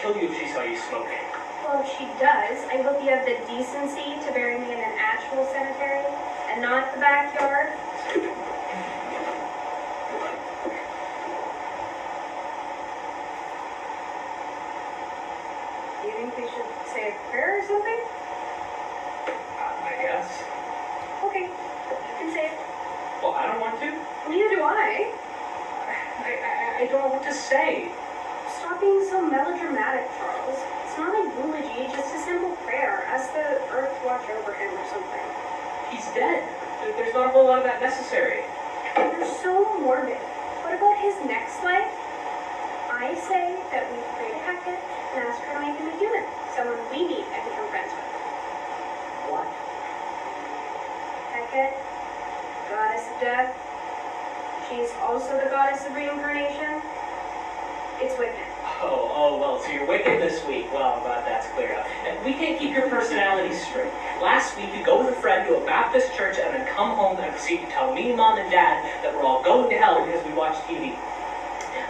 kill you if she saw you smoking. Well, if she does, I hope you have the decency to bury me in an actual cemetery and not the backyard. Do you think we should say a prayer or something? I guess. Okay, you can say it. Well, I don't want to. Neither do I. I don't know what to say. Stop being so melodramatic, Charles. It's not a eulogy, just a simple prayer. Ask the earth to watch over him or something. He's dead. There's not a whole lot of that necessary. You're so morbid. What about his next life? I say that we pray to Hecate and ask her to make him a human, someone we meet and become friends with. What? Hecate, goddess of death. She's also the goddess of reincarnation. It's Wicked. Oh, well, so you're wicked this week. Well, I'm glad that's cleared up. We can't keep your personality straight. Last week, you go with a friend to a Baptist church and then come home and proceed to tell me, Mom, and Dad that we're all going to hell because we watch TV.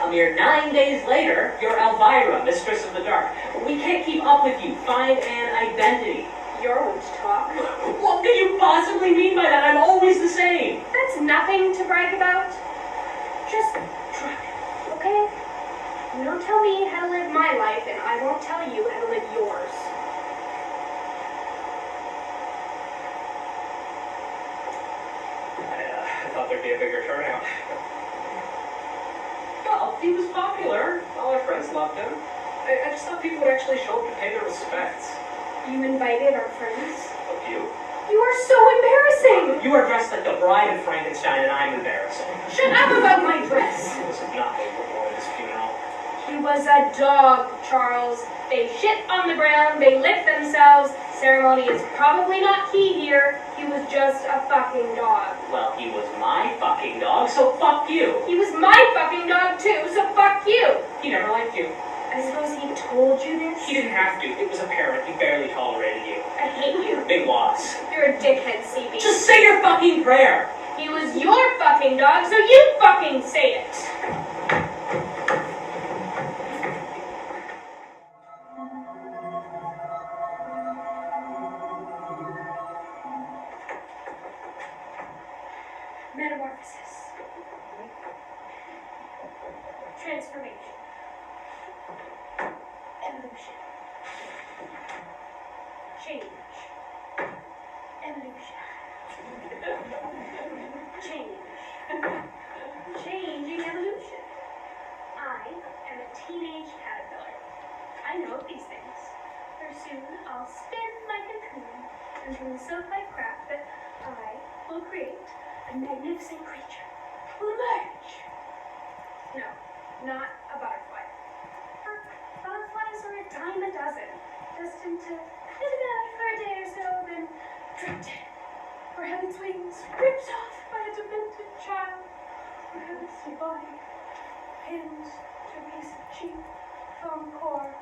A mere 9 days later, you're Elvira, Mistress of the Dark. We can't keep up with you. Find an identity. Your witch talk. What could you possibly mean by that? I'm always the same. That's nothing to brag about. Just try it, okay? You don't tell me how to live my life, and I won't tell you how to live yours. I thought there'd be a bigger turnout. Well, he was popular. All our friends loved him. I just thought people would actually show up to pay their respects. You invited our friends? Of you? You are so embarrassing! You are dressed like the bride of Frankenstein, and I'm embarrassing. Shut up about my dress! This is not a woman's funeral. He was a dog, Charles. They shit on the ground, they lick themselves. Ceremony is probably not key here. He was just a fucking dog. Well, he was my fucking dog, so fuck you. He was my fucking dog too, so fuck you! He never liked you. I suppose he told you this? He didn't have to. It was apparent. He barely tolerated you. I hate you. Big loss. You're a dickhead, CB. Just say your fucking prayer! He was your fucking dog, so you fucking say it! Metamorphosis. Transformation. Evolution. Change. Evolution. Change. Changing evolution. I am a teenage caterpillar. I know these things. For soon I'll spin my cocoon, and from the silk-like craft that I will create, a magnificent creature will emerge. No, not a butterfly. Butterflies are a dime a dozen, destined to hit about for a day or so, then drop dead, or have its wings ripped off by a demented child, or have its body pinned to a piece of cheap foam core,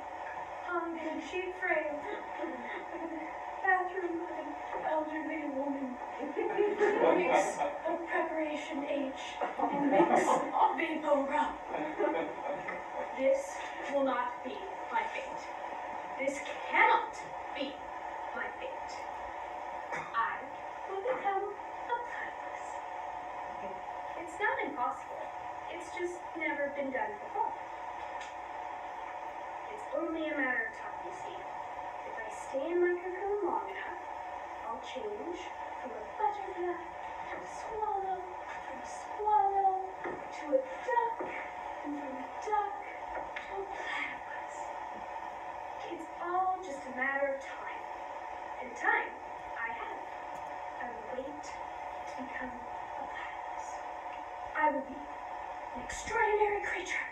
hung in a cheap frame, in the bathroom of an elderly woman. Mix of preparation H and mix vapor rub. This will not be my fate. This cannot be my fate. I will become a platypus. It's not impossible. It's just never been done before. It's only a matter of time, you see. If I stay in my cocoon long enough, I'll change from a butterfly to a swallow, from a swallow to a duck, and from a duck to a platypus. It's all just a matter of time. And time, I have. I will wait to become a platypus. I will be an extraordinary creature.